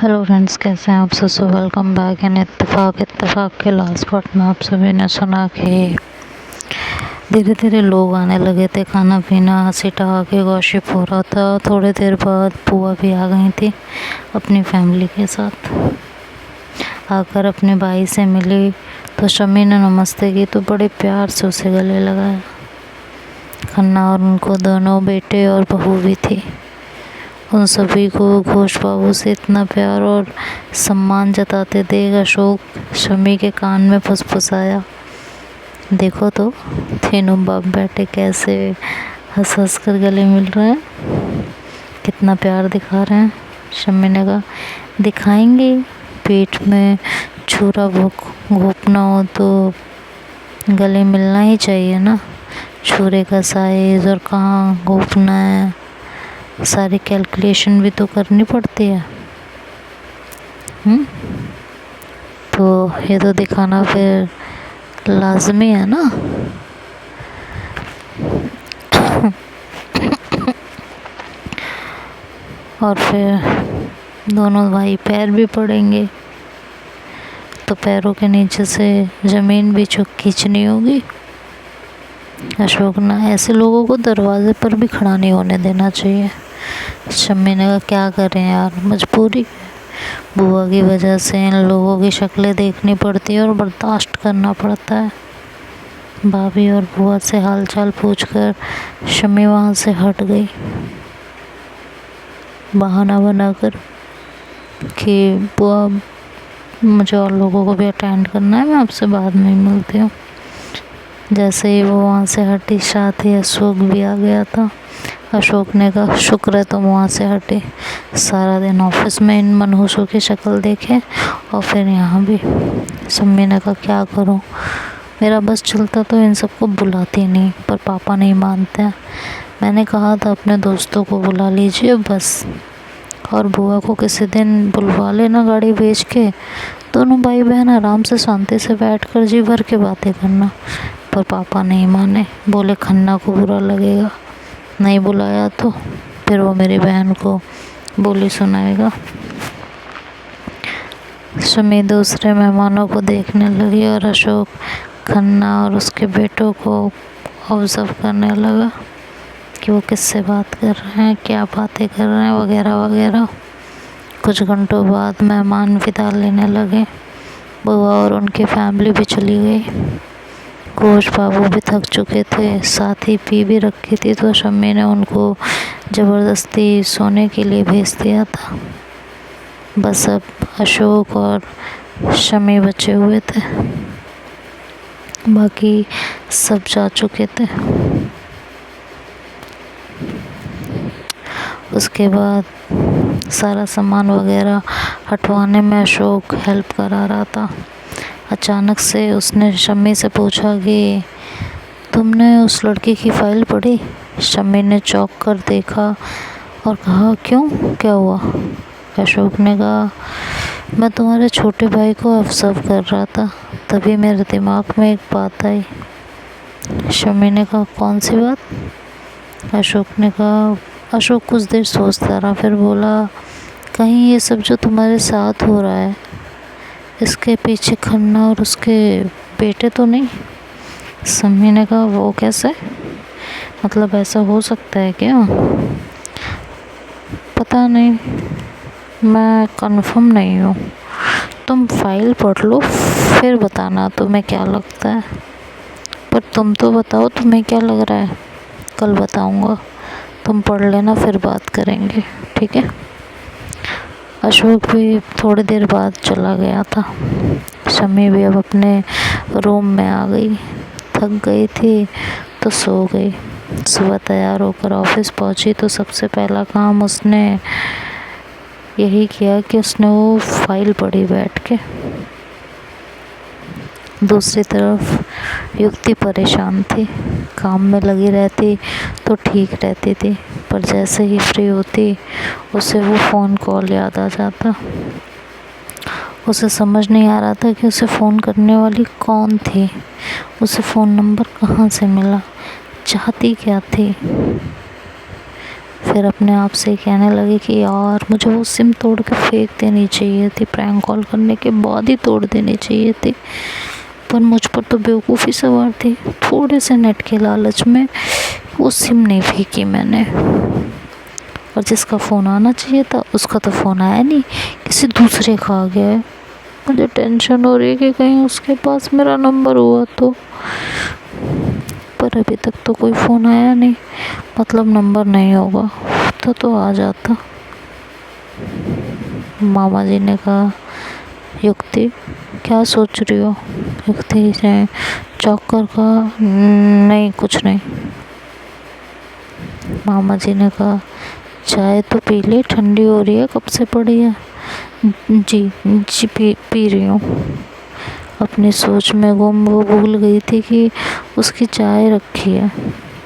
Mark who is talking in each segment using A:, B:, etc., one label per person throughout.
A: Hello friends, कैसे हैं आप सब? So welcome back. इन इत्तेफाक के लास्ट पार्ट में आप सभी ने सुना कि धीरे धीरे लोग आने लगे थे, खाना पीना हंसी ठहाके गॉसिप हो रहा था। थोड़ी देर बाद बुआ भी आ गई थी अपनी फैमिली के साथ। आकर अपने भाई से मिली तो शम्मी ने नमस्ते की तो बड़े प्यार से उसे गले लगाया। खन्ना और उनको दोनों बेटे और बहू भी थी। उन सभी को घोष बाबू से इतना प्यार और सम्मान जताते देख अशोक शम्मी के कान में फुसफुसाया, देखो तो तीनों बाप बेटे कैसे हंस हंस कर गले मिल रहे हैं, कितना प्यार दिखा रहे हैं। शम्मी ने कहा, दिखाएंगे, पेट में छुरा घोंपना हो तो गले मिलना ही चाहिए ना। छुरे का साइज और कहाँ घोंपना है, सारी कैलकुलेशन भी तो करनी पड़ती है। तो ये तो दिखाना फिर लाजमी है ना। और फिर दोनों भाई पैर भी पड़ेंगे तो पैरों के नीचे से ज़मीन भी खींचनी होगी। अशोक ना, ऐसे लोगों को दरवाजे पर भी खड़ा नहीं होने देना चाहिए। शम्मी ने कहा, क्या करें यार, मजबूरी, बुआ की वजह से इन लोगों की शक्लें देखनी पड़ती है और बर्दाश्त करना पड़ता है। भाभी और बुआ से हालचाल पूछकर शम्मी वहाँ से हट गई, बहाना बनाकर कि बुआ मुझे और लोगों को भी अटेंड करना है, मैं आपसे बाद में मिलती हूँ। जैसे ही वो वहाँ से हटी, साथ ही अशोक भी आ गया था। अशोक ने कहा, शुक्र है तुम वहाँ से हटे, सारा दिन ऑफिस में इन मनहूसों की शक्ल देखे और फिर यहाँ भी। शम्मी ने कहा, क्या करूँ, मेरा बस चलता तो इन सबको बुलाती नहीं, पर पापा नहीं मानते हैं। मैंने कहा था अपने दोस्तों को बुला लीजिए बस, और बुआ को किसी दिन बुलवा लेना गाड़ी भेज के, दोनों भाई बहन आराम से शांति से बैठ कर जी भर के बातें करना। पर पापा नहीं माने, बोले खन्ना को बुरा लगेगा, नहीं बुलाया तो फिर वो मेरी बहन को बोली सुनाएगा। शम्मी दूसरे मेहमानों को देखने लगी और अशोक खन्ना और उसके बेटों को ऑब्जर्व करने लगा कि वो किससे बात कर रहे हैं, क्या बातें कर रहे हैं, वगैरह वगैरह। कुछ घंटों बाद मेहमान विदा लेने लगे। बुआ और उनकी फैमिली भी चली गई। घोष बाबू भी थक चुके थे, साथ ही पी भी रखी थी, तो शम्मी ने उनको ज़बरदस्ती सोने के लिए भेज दिया था। बस अब अशोक और शम्मी बचे हुए थे, बाकी सब जा चुके थे। उसके बाद सारा सामान वगैरह हटवाने में अशोक हेल्प करा रहा था। अचानक से उसने शम्मी से पूछा कि तुमने उस लड़की की फ़ाइल पढ़ी? शम्मी ने चौंक कर देखा और कहा, क्यों, क्या हुआ? अशोक ने कहा, मैं तुम्हारे छोटे भाई को ऑब्जर्व कर रहा था, तभी मेरे दिमाग में एक बात आई। शम्मी ने कहा, कौन सी बात? अशोक कुछ देर सोचता रहा, फिर बोला, कहीं ये सब जो तुम्हारे साथ हो रहा है, इसके पीछे खन्ना और उसके बेटे तो नहीं? शम्मी ने कहा, वो कैसे, मतलब ऐसा हो सकता है क्या? पता नहीं, मैं कंफर्म नहीं हूँ, तुम फाइल पढ़ लो फिर बताना तुम्हें क्या लगता है। पर तुम तो बताओ, तुम्हें क्या लग रहा है? कल बताऊँगा, तुम पढ़ लेना, फिर बात करेंगे, ठीक है? अशोक भी थोड़ी देर बाद चला गया था। शम्मी भी अब अपने रूम में आ गई, थक गई थी तो सो गई। सुबह तैयार होकर ऑफिस पहुंची तो सबसे पहला काम उसने यही किया कि उसने वो फाइल पढ़ी बैठ के। दूसरी तरफ युक्ति परेशान थी, काम में लगी रहती तो ठीक रहती थी, पर जैसे ही फ्री होती उसे वो फ़ोन कॉल याद आ जाता। उसे समझ नहीं आ रहा था कि उसे फ़ोन करने वाली कौन थी, उसे फ़ोन नंबर कहाँ से मिला, चाहती क्या थी। फिर अपने आप से ही कहने लगी कि यार मुझे वो सिम तोड़ के फेंक देनी चाहिए थी, प्रैंक कॉल करने के बाद ही तोड़ देनी चाहिए थी, पर मुझ पर तो बेवकूफ़ी सवार थी। थोड़े से नेट के लालच में वो सिम नहीं फेंकी मैंने, और जिसका फ़ोन आना चाहिए था उसका तो फ़ोन आया नहीं, किसी दूसरे का आ गया है। मुझे टेंशन हो रही है कि कहीं उसके पास मेरा नंबर हुआ तो, पर अभी तक तो कोई फ़ोन आया नहीं, मतलब नंबर नहीं होगा तो आ जाता। मामा जी ने कहा, युक्ति क्या सोच रही हो? युक्ति ने चौंक कर कहा, नहीं कुछ नहीं। मामा जी ने कहा, चाय तो पी ले, ठंडी हो रही है, कब से पड़ी है? जी जी पी रही हूँ। अपनी सोच में गुम वो भूल गई थी कि उसकी चाय रखी है।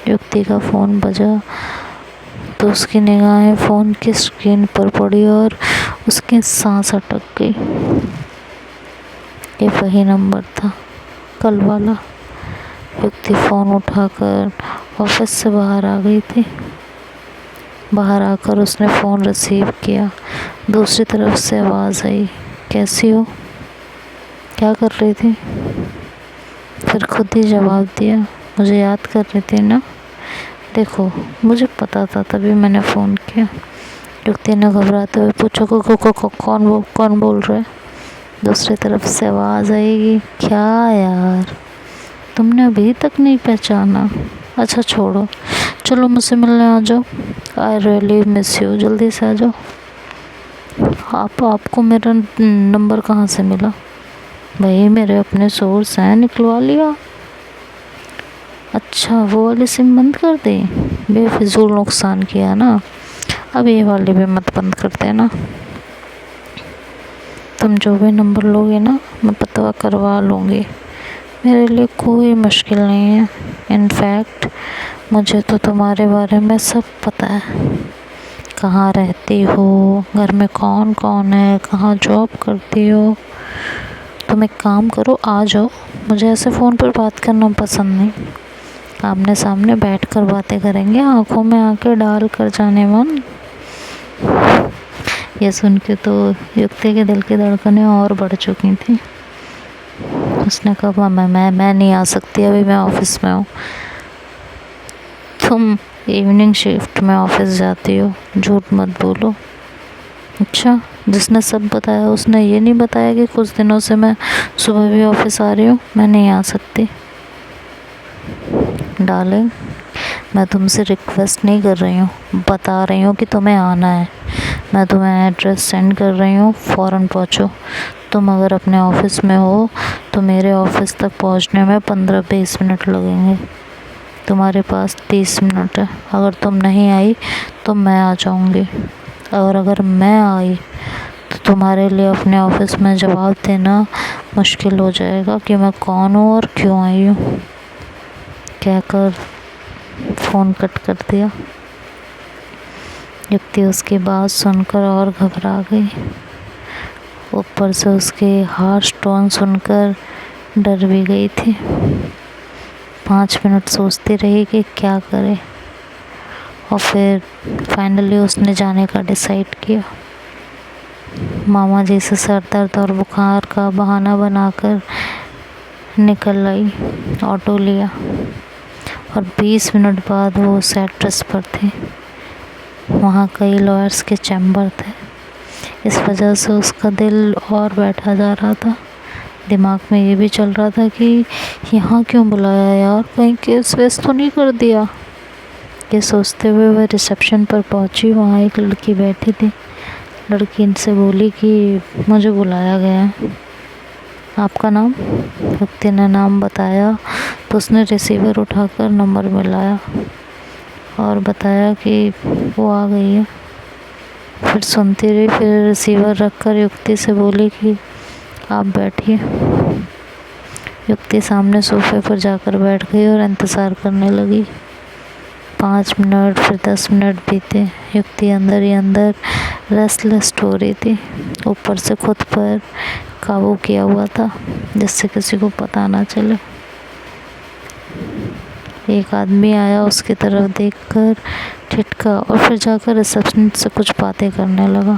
A: युक्ति का फ़ोन बजा तो उसकी निगाहें फ़ोन की स्क्रीन पर पड़ी और उसकी सांस अटक गई। ये वही नंबर था, कल वाला। युक्ति फ़ोन उठाकर ऑफिस से बाहर आ गई थी। बाहर आकर उसने फ़ोन रिसीव किया। दूसरी तरफ से आवाज़ आई, कैसी हो? क्या कर रही थी? फिर खुद ही जवाब दिया, मुझे याद कर रही थी ना? देखो मुझे पता था, तभी मैंने फ़ोन किया। युक्ति ने घबराते हुए पूछा, कौन बोल रहा है? दूसरी तरफ से आवाज़ आएगी, क्या यार तुमने अभी तक नहीं पहचाना? अच्छा छोड़ो, चलो मुझसे मिलने आ जाओ, आई रियली मिस यू, जल्दी से आ जाओ। आपको मेरा नंबर कहाँ से मिला? भाई मेरे अपने सोर्स हैं, निकलवा लिया। अच्छा वो वाली सिम बंद कर दी? बेफिजूल नुकसान किया ना, अब ये वाली भी मत बंद कर देना। तुम जो भी नंबर लोगे ना मैं पता करवा लूँगी, मेरे लिए कोई मुश्किल नहीं है। इनफैक्ट मुझे तो तुम्हारे बारे में सब पता है, कहाँ रहती हो, घर में कौन कौन है, कहाँ जॉब करती हो। तुम एक काम करो, आ जाओ, मुझे ऐसे फ़ोन पर बात करना पसंद नहीं, आमने सामने बैठ कर बातें करेंगे, आंखों में आंखें डाल कर जाने मन। यह सुन के तो युक्ति के दिल की धड़कनें और बढ़ चुकी थी। उसने कहा, मैं नहीं आ सकती, अभी मैं ऑफिस में हूँ। तुम इवनिंग शिफ्ट में ऑफिस जाती हो, झूठ मत बोलो। अच्छा जिसने सब बताया उसने ये नहीं बताया कि कुछ दिनों से मैं सुबह भी ऑफिस आ रही हूँ? मैं नहीं आ सकती। डार्लिंग मैं तुमसे रिक्वेस्ट नहीं कर रही हूँ, बता रही हूँ कि तुम्हें आना है। मैं तुम्हें एड्रेस सेंड कर रही हूँ, फ़ौरन पहुँचो। तुम अगर अपने ऑफिस में हो तो मेरे ऑफिस तक पहुँचने में 15-20 मिनट लगेंगे, तुम्हारे पास 30 मिनट है। अगर तुम नहीं आई तो मैं आ जाऊँगी, और अगर मैं आई तो तुम्हारे लिए अपने ऑफिस में जवाब देना मुश्किल हो जाएगा कि मैं कौन हूँ और क्यों आई हूँ। कहकर फ़ोन कट कर दिया। युक्ति उसकी बात सुनकर और घबरा गई, ऊपर से उसके हार्श टोन सुनकर डर भी गई थी। 5 मिनट सोचती रही कि क्या करे, और फिर फाइनली उसने जाने का डिसाइड किया। मामा जी से सर दर्द और बुखार का बहाना बनाकर निकल आई, ऑटो लिया, और 20 मिनट बाद वो उस एड्रेस पर थी। वहाँ कई लॉयर्स के चैम्बर थे, इस वजह से उसका दिल और बैठा जा रहा था। दिमाग में ये भी चल रहा था कि यहाँ क्यों बुलाया यार, कहीं केस वेस तो नहीं कर दिया। ये सोचते हुए वह रिसेप्शन पर पहुँची। वहाँ एक लड़की बैठी थी। लड़की इनसे बोली कि मुझे बुलाया गया है, आपका नाम? युक्ति ने नाम बताया तो उसने रिसीवर उठाकर नंबर मिलाया और बताया कि वो आ गई है। फिर सुनती रही, फिर रिसीवर रखकर युक्ति से बोली कि आप बैठिए। युक्ति सामने सोफे पर जाकर बैठ गई और इंतज़ार करने लगी। 5 मिनट फिर 10 मिनट बीते। युक्ति अंदर ही अंदर रेस्टलेस हो रही थी, ऊपर से खुद पर काबू किया हुआ था जिससे किसी को पता ना चले। एक आदमी आया, उसकी तरफ देखकर ठिठका और फिर जाकर रिसेप्शनिस्ट से कुछ बातें करने लगा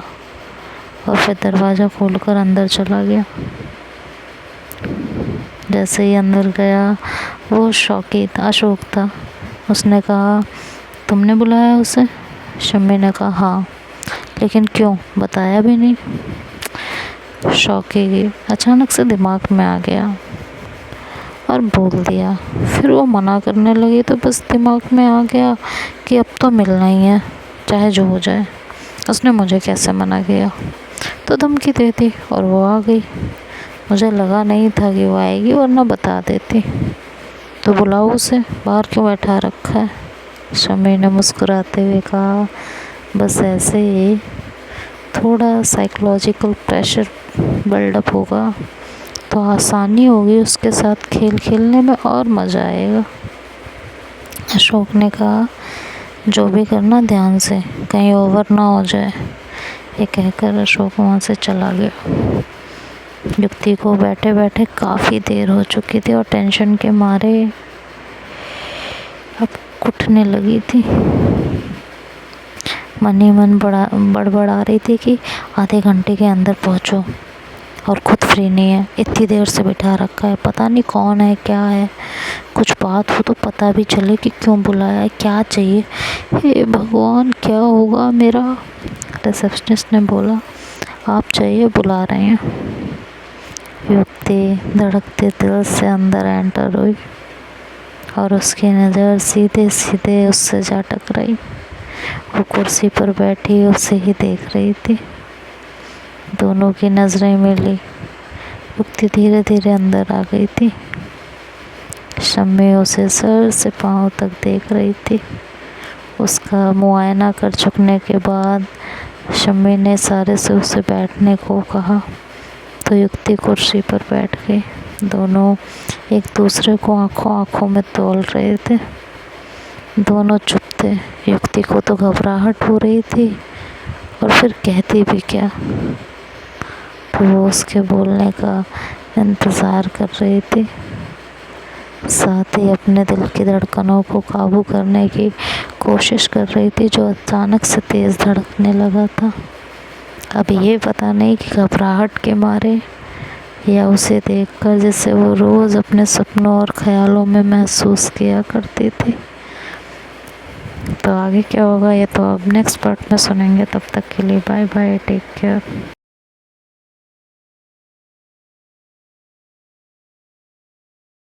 A: और फिर दरवाज़ा खोलकर अंदर चला गया। जैसे ही अंदर गया वो अशोक था। उसने कहा, तुमने बुलाया उसे? शम्मी ने कहा, हाँ, लेकिन क्यों, बताया भी नहीं। शौकी अचानक से दिमाग में आ गया और बोल दिया। फिर वो मना करने लगी तो बस दिमाग में आ गया कि अब तो मिलना ही है, चाहे जो हो जाए। उसने मुझे कैसे मना किया, तो धमकी दे दी और वो आ गई। मुझे लगा नहीं था कि वो आएगी, वरना बता देती। तो बुलाओ उसे, बाहर क्यों बैठा रखा है? शम्मी ने मुस्कुराते हुए कहा, बस ऐसे ही थोड़ा साइकोलॉजिकल प्रेशर बिल्डअप होगा तो आसानी होगी उसके साथ खेल खेलने में और मज़ा आएगा। अशोक ने कहा, जो भी करना ध्यान से, कहीं ओवर ना हो जाए। ये कहकर अशोक वहाँ से चला गया। युक्ति को बैठे बैठे काफ़ी देर हो चुकी थी और टेंशन के मारे अब घुटने लगी थी। मन ही मन बड़बड़ा रही थी कि आधे घंटे के अंदर पहुँचो, और खुद फ्री नहीं है, इतनी देर से बिठा रखा है, पता नहीं कौन है, क्या है, कुछ बात हो तो पता भी चले कि क्यों बुलाया है, क्या चाहिए। हे भगवान, क्या होगा मेरा? रिसेप्शनिस्ट ने बोला, आप चाहिए, बुला रहे हैं। युक्ति धड़कते दिल से अंदर एंटर हुई और उसकी नज़र सीधे सीधे उससे जा टकराई। वो कुर्सी पर बैठी उसे ही देख रही थी। दोनों की नज़रें मिली। युक्ति धीरे धीरे अंदर आ गई थी। शम्मी उसे सर से पाँव तक देख रही थी। उसका मुआयना कर चुकने के बाद शम्मी ने इशारे से उसे बैठने को कहा तो युक्ति कुर्सी पर बैठ गई। दोनों एक दूसरे को आंखों आंखों में तोल रहे थे। दोनों चुप थे। युक्ति को तो घबराहट हो रही थी और फिर कहती भी क्या। तो वो उसके बोलने का इंतज़ार कर रही थी, साथ ही अपने दिल की धड़कनों को काबू करने की कोशिश कर रही थी जो अचानक से तेज़ धड़कने लगा था। अब ये पता नहीं कि घबराहट के मारे या उसे देखकर जिसे वो रोज़ अपने सपनों और ख्यालों में महसूस किया करती थी। तो आगे क्या होगा ये तो अब नेक्स्ट पार्ट में सुनेंगे। तब तक के लिए बाय बाय, टेक केयर।